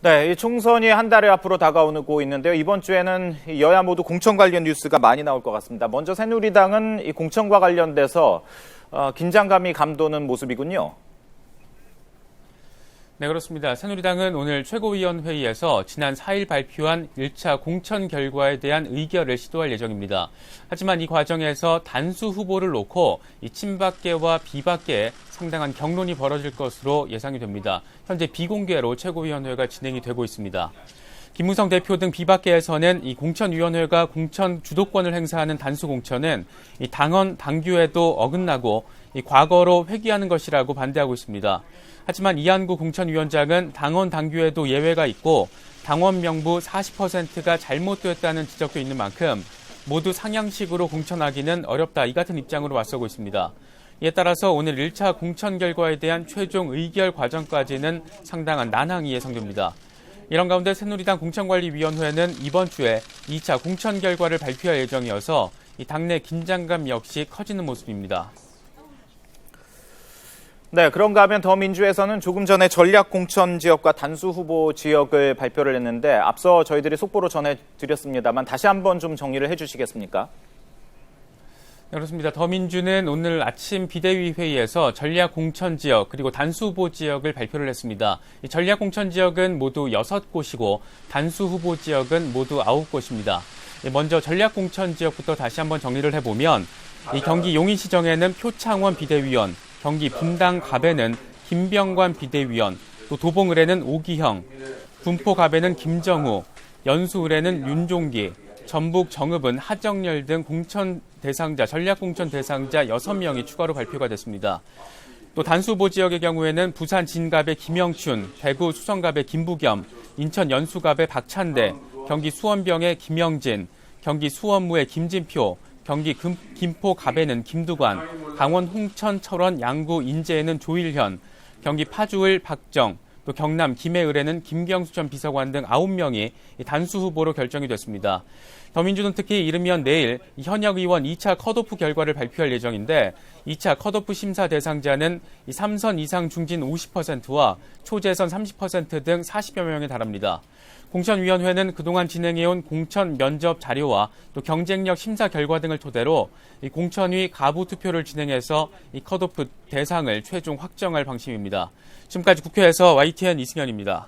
네, 이 총선이 한 달여 앞으로 다가오고 있는데요. 이번 주에는 여야 모두 공천 관련 뉴스가 많이 나올 것 같습니다. 먼저 새누리당은 이 공천과 관련돼서 긴장감이 감도는 모습이군요. 네, 그렇습니다. 새누리당은 오늘 최고위원회의에서 지난 4일 발표한 1차 공천 결과에 대한 의결을 시도할 예정입니다. 하지만 이 과정에서 단수 후보를 놓고 이 친박계와 비박계에 상당한 격론이 벌어질 것으로 예상이 됩니다. 현재 비공개로 최고위원회가 진행이 되고 있습니다. 김무성 대표 등 비박계에서는 이 공천위원회가 공천 주도권을 행사하는 단수 공천은 이 당원 당규에도 어긋나고 이 과거로 회귀하는 것이라고 반대하고 있습니다. 하지만 이한구 공천위원장은 당원 당규에도 예외가 있고 당원 명부 40%가 잘못됐다는 지적도 있는 만큼 모두 상향식으로 공천하기는 어렵다, 이 같은 입장으로 맞서고 있습니다. 이에 따라서 오늘 1차 공천 결과에 대한 최종 의결 과정까지는 상당한 난항이 예상됩니다. 이런 가운데 새누리당 공천관리위원회는 이번 주에 2차 공천 결과를 발표할 예정이어서 이 당내 긴장감 역시 커지는 모습입니다. 네, 그런가 하면 더민주에서는 조금 전에 전략 공천 지역과 단수 후보 지역을 발표를 했는데 앞서 저희들이 속보로 전해드렸습니다만 다시 한번 좀 정리를 해주시겠습니까? 네, 그렇습니다. 더민주는 오늘 아침 비대위 회의에서 전략 공천 지역 그리고 단수 후보 지역을 발표를 했습니다. 이 전략 공천 지역은 모두 6곳이고 단수 후보 지역은 모두 9곳입니다. 먼저 전략 공천 지역부터 다시 한번 정리를 해보면 이 경기 용인시정에는 표창원 비대위원, 경기 분당갑에는 김병관 비대위원, 또 도봉을에는 오기형, 군포갑에는 김정우, 연수을에는 윤종기, 전북 정읍은 하정열 등 공천 대상자, 전략 공천 대상자 6명이 추가로 발표가 됐습니다. 또 단수 후보 지역의 경우에는 부산 진갑의 김영춘, 대구 수성갑의 김부겸, 인천 연수갑의 박찬대, 경기 수원병의 김영진, 경기 수원무의 김진표, 경기 김포갑에는 김두관, 강원 홍천 철원 양구 인제에는 조일현, 경기 파주을 박정, 또 경남 김해을에는 김경수 전 비서관 등 9명이 단수 후보로 결정이 됐습니다. 더민주는 특히 이르면 내일 현역 의원 2차 컷오프 결과를 발표할 예정인데 2차 컷오프 심사 대상자는 3선 이상 중진 50%와 초재선 30% 등 40여 명에 달합니다. 공천위원회는 그동안 진행해온 공천 면접 자료와 또 경쟁력 심사 결과 등을 토대로 이 공천위 가부 투표를 진행해서 이 컷오프 대상을 최종 확정할 방침입니다. 지금까지 국회에서 YTN 이승현입니다.